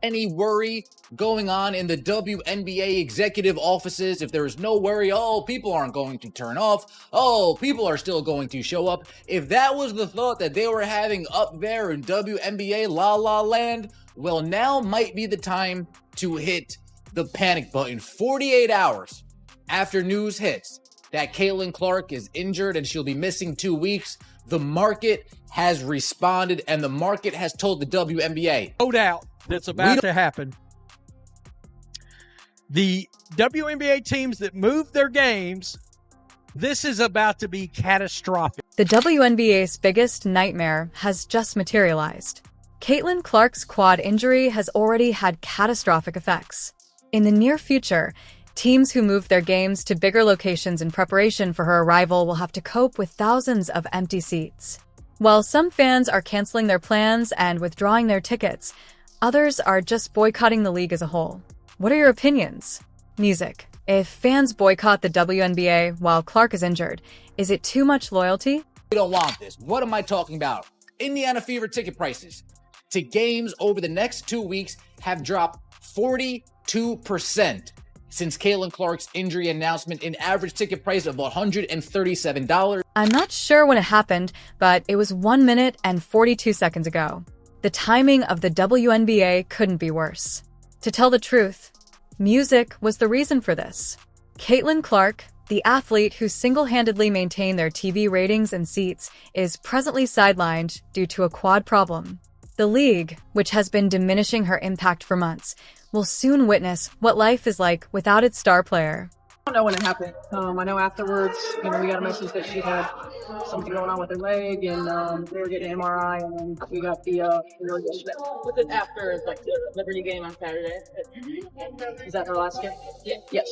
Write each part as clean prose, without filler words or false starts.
any worry going on in the WNBA executive offices, if there is no worry, oh, people aren't going to turn off, oh, people are still going to show up, if that was the thought that they were having up there in WNBA La La Land, well, now might be the time to hit the panic button. 48 hours after news hits that Caitlin Clark is injured and she'll be missing 2 weeks, the market has responded and the market has told the WNBA. No doubt that's about to happen. The WNBA teams that move their games, this is about to be catastrophic. The WNBA's biggest nightmare has just materialized. Caitlin Clark's quad injury has already had catastrophic effects. In the near future, teams who move their games to bigger locations in preparation for her arrival will have to cope with thousands of empty seats. While some fans are canceling their plans and withdrawing their tickets, others are just boycotting the league as a whole. What are your opinions? Music. If fans boycott the WNBA while Clark is injured, is it too much loyalty? We don't want this. What am I talking about? Indiana Fever ticket prices to games over the next 2 weeks have dropped 42% since Caitlin Clark's injury announcement, an average ticket price of $137. I'm not sure when it happened, but it was 1 minute and 42 seconds ago. The timing of the WNBA couldn't be worse. To tell the truth, music was the reason for this. Caitlin Clark, the athlete who single-handedly maintained their TV ratings and seats, is presently sidelined due to a quad problem. The league, which has been diminishing her impact for months, will soon witness what life is like without its star player. I don't know when it happened. I know afterwards, we got a message that she had something going on with her leg, and they were getting an MRI, and then we got the yesterday. Was it after the Liberty game on Saturday? Is that her last game? Yeah. Yes.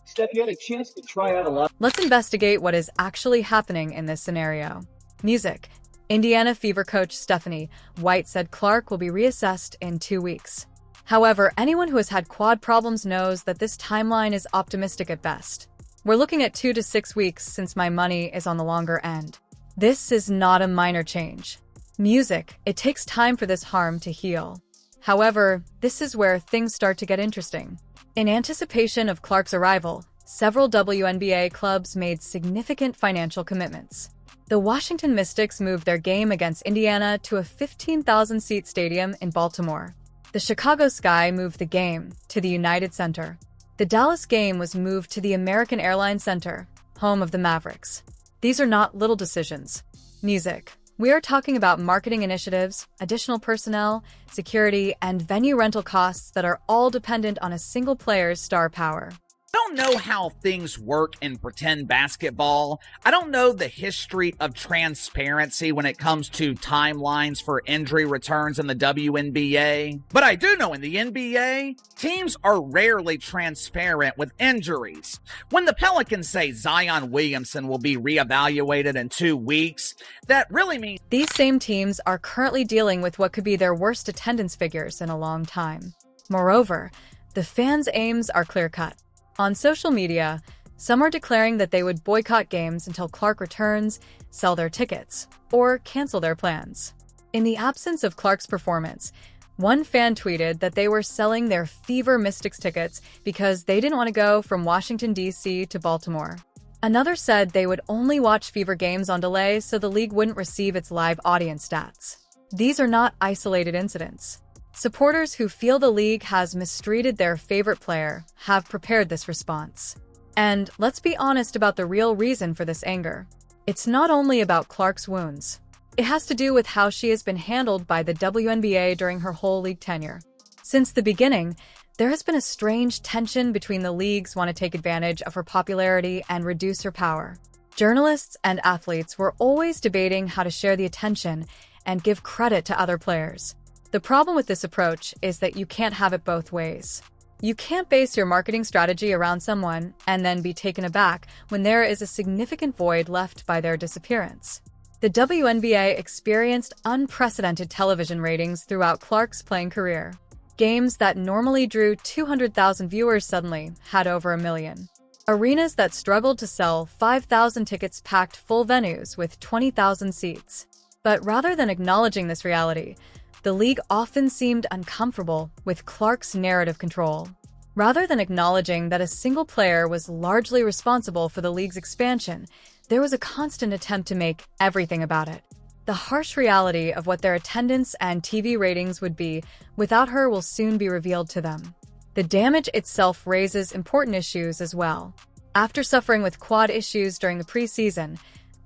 Steph, you had a chance to try out a lot. Let's investigate what is actually happening in this scenario. Music. Indiana Fever coach Stephanie White said Clark will be reassessed in 2 weeks. However, anyone who has had quad problems knows that this timeline is optimistic at best. We're looking at 2 to 6 weeks since my money is on the longer end. This is not a minor change. Music. It takes time for this harm to heal. However, this is where things start to get interesting. In anticipation of Clark's arrival, several WNBA clubs made significant financial commitments. The Washington Mystics moved their game against Indiana to a 15,000-seat stadium in Baltimore. The Chicago Sky moved the game to the United Center. The Dallas game was moved to the American Airlines Center, home of the Mavericks. These are not little decisions. Music. We are talking about marketing initiatives, additional personnel, security, and venue rental costs that are all dependent on a single player's star power. I don't know how things work in pretend basketball. I don't know the history of transparency when it comes to timelines for injury returns in the WNBA. But I do know in the NBA, teams are rarely transparent with injuries. When the Pelicans say Zion Williamson will be reevaluated in 2 weeks, that really means these same teams are currently dealing with what could be their worst attendance figures in a long time. Moreover, the fans' aims are clear-cut. On social media, some are declaring that they would boycott games until Clark returns, sell their tickets, or cancel their plans. In the absence of Clark's performance, one fan tweeted that they were selling their Fever Mystics tickets because they didn't want to go from Washington, D.C. to Baltimore. Another said they would only watch Fever games on delay so the league wouldn't receive its live audience stats. These are not isolated incidents. Supporters who feel the league has mistreated their favorite player have prepared this response. And let's be honest about the real reason for this anger. It's not only about Clark's wounds. It has to do with how she has been handled by the WNBA during her whole league tenure. Since the beginning, there has been a strange tension between the leagues want to take advantage of her popularity and reduce her power. Journalists and athletes were always debating how to share the attention and give credit to other players. The problem with this approach is that you can't have it both ways. You can't base your marketing strategy around someone and then be taken aback when there is a significant void left by their disappearance. The WNBA experienced unprecedented television ratings throughout Clark's playing career. Games that normally drew 200,000 viewers suddenly had over 1 million. Arenas that struggled to sell 5,000 tickets packed full venues with 20,000 seats. But rather than acknowledging this reality, the league often seemed uncomfortable with Clark's narrative control. Rather than acknowledging that a single player was largely responsible for the league's expansion, there was a constant attempt to make everything about it. The harsh reality of what their attendance and TV ratings would be without her will soon be revealed to them. The damage itself raises important issues as well. After suffering with quad issues during the preseason,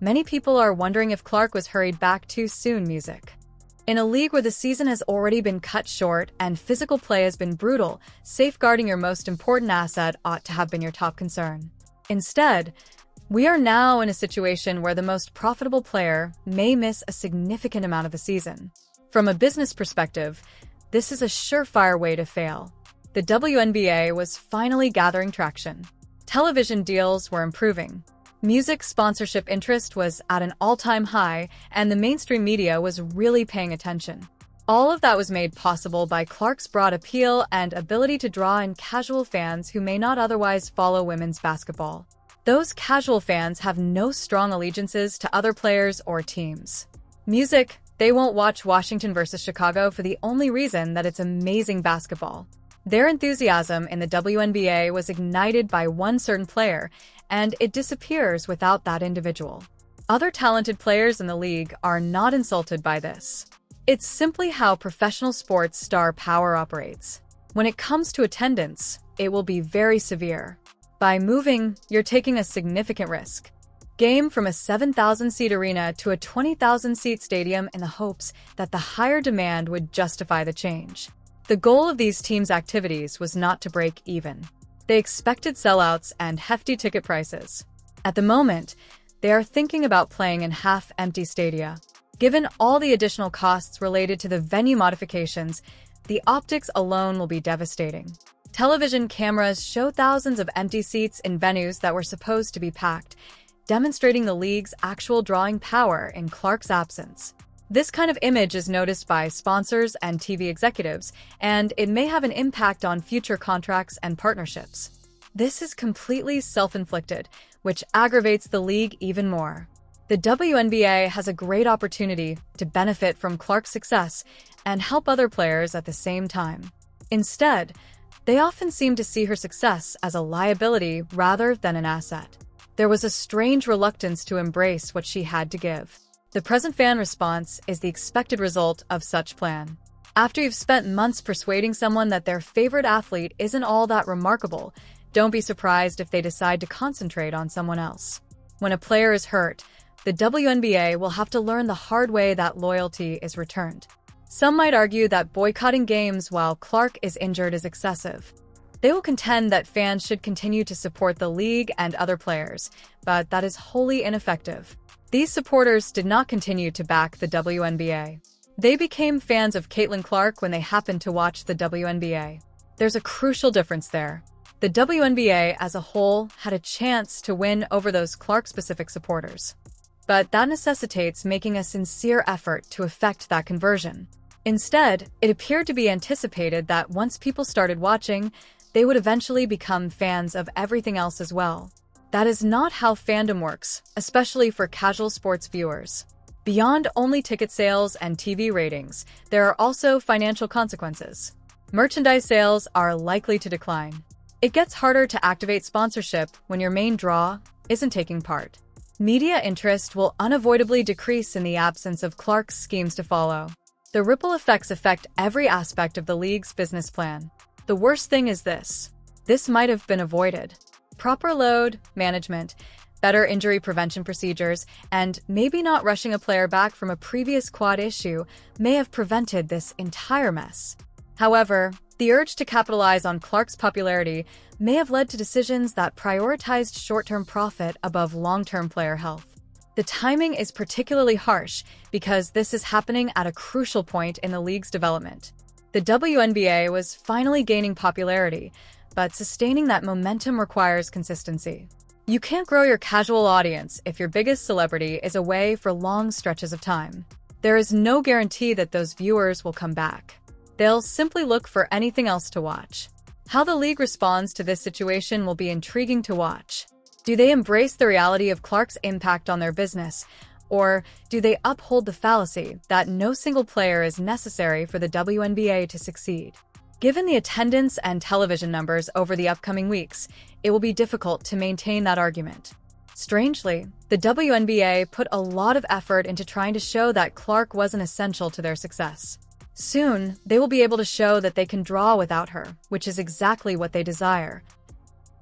many people are wondering if Clark was hurried back too soon. Music. In a league where the season has already been cut short and physical play has been brutal, safeguarding your most important asset ought to have been your top concern. Instead, we are now in a situation where the most profitable player may miss a significant amount of the season. From a business perspective, this is a surefire way to fail. The WNBA was finally gathering traction. Television deals were improving. Music sponsorship interest was at an all-time high, and the mainstream media was really paying attention. All of that was made possible by Clark's broad appeal and ability to draw in casual fans who may not otherwise follow women's basketball. Those casual fans have no strong allegiances to other players or teams. Music, they won't watch Washington versus Chicago for the only reason that it's amazing basketball. Their enthusiasm in the WNBA was ignited by one certain player, and it disappears without that individual. Other talented players in the league are not insulted by this. It's simply how professional sports star power operates. When it comes to attendance, it will be very severe. By moving, you're taking a significant risk. Game from a 7,000-seat arena to a 20,000-seat stadium in the hopes that the higher demand would justify the change. The goal of these teams' activities was not to break even. They expected sellouts and hefty ticket prices. At the moment, they are thinking about playing in half-empty stadia. Given all the additional costs related to the venue modifications, the optics alone will be devastating. Television cameras show thousands of empty seats in venues that were supposed to be packed, demonstrating the league's actual drawing power in Clark's absence. This kind of image is noticed by sponsors and TV executives, and it may have an impact on future contracts and partnerships. This is completely self-inflicted, which aggravates the league even more. The WNBA has a great opportunity to benefit from Clark's success and help other players at the same time. Instead, they often seem to see her success as a liability rather than an asset. There was a strange reluctance to embrace what she had to give. The present fan response is the expected result of such plan. After you've spent months persuading someone that their favorite athlete isn't all that remarkable, don't be surprised if they decide to concentrate on someone else. When a player is hurt, the WNBA will have to learn the hard way that loyalty is returned. Some might argue that boycotting games while Clark is injured is excessive. They will contend that fans should continue to support the league and other players, but that is wholly ineffective. These supporters did not continue to back the WNBA. They became fans of Caitlin Clark when they happened to watch the WNBA. There's a crucial difference there. The WNBA as a whole had a chance to win over those Clark-specific supporters. But that necessitates making a sincere effort to effect that conversion. Instead, it appeared to be anticipated that once people started watching, they would eventually become fans of everything else as well. That is not how fandom works, especially for casual sports viewers. Beyond only ticket sales and TV ratings, there are also financial consequences. Merchandise sales are likely to decline. It gets harder to activate sponsorship when your main draw isn't taking part. Media interest will unavoidably decrease in the absence of Clark's schemes to follow. The ripple effects affect every aspect of the league's business plan. The worst thing is this. This might have been avoided. Proper load management, better injury prevention procedures, and maybe not rushing a player back from a previous quad issue may have prevented this entire mess. However, the urge to capitalize on Clark's popularity may have led to decisions that prioritized short-term profit above long-term player health. The timing is particularly harsh because this is happening at a crucial point in the league's development. The WNBA was finally gaining popularity, but sustaining that momentum requires consistency. You can't grow your casual audience if your biggest celebrity is away for long stretches of time. There is no guarantee that those viewers will come back. They'll simply look for anything else to watch. How the league responds to this situation will be intriguing to watch. Do they embrace the reality of Clark's impact on their business, Or do they uphold the fallacy that no single player is necessary for the WNBA to succeed? Given the attendance and television numbers over the upcoming weeks, it will be difficult to maintain that argument. Strangely, the WNBA put a lot of effort into trying to show that Clark wasn't essential to their success. Soon, they will be able to show that they can draw without her, which is exactly what they desire.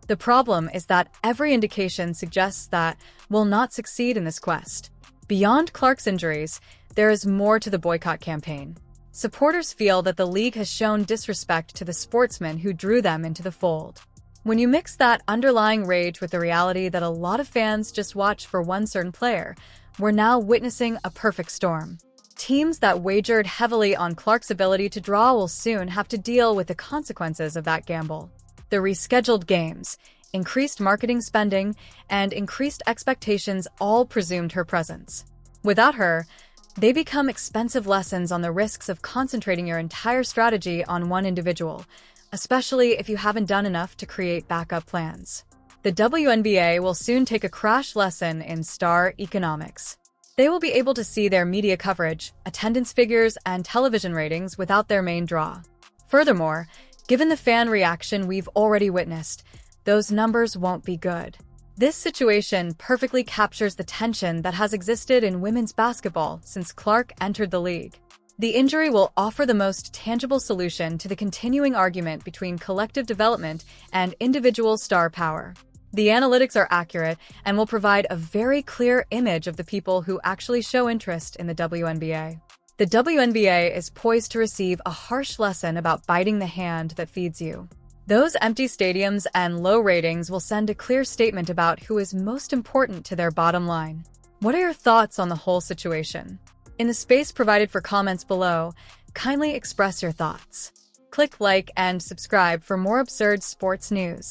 The problem is that every indication suggests that we'll not succeed in this quest. Beyond Clark's injuries, there is more to the boycott campaign. Supporters feel that the league has shown disrespect to the sportsmen who drew them into the fold. When you mix that underlying rage with the reality that a lot of fans just watch for one certain player, we're now witnessing a perfect storm. Teams that wagered heavily on Clark's ability to draw will soon have to deal with the consequences of that gamble. The rescheduled games, increased marketing spending, and increased expectations all presumed her presence. Without her, they become expensive lessons on the risks of concentrating your entire strategy on one individual, especially if you haven't done enough to create backup plans. The WNBA will soon take a crash lesson in star economics. They will be able to see their media coverage, attendance figures, and television ratings without their main draw. Furthermore, given the fan reaction we've already witnessed, those numbers won't be good. This situation perfectly captures the tension that has existed in women's basketball since Clark entered the league. The injury will offer the most tangible solution to the continuing argument between collective development and individual star power. The analytics are accurate and will provide a very clear image of the people who actually show interest in the WNBA. The WNBA is poised to receive a harsh lesson about biting the hand that feeds you. Those empty stadiums and low ratings will send a clear statement about who is most important to their bottom line. What are your thoughts on the whole situation? In the space provided for comments below, kindly express your thoughts. Click like and subscribe for more absurd sports news.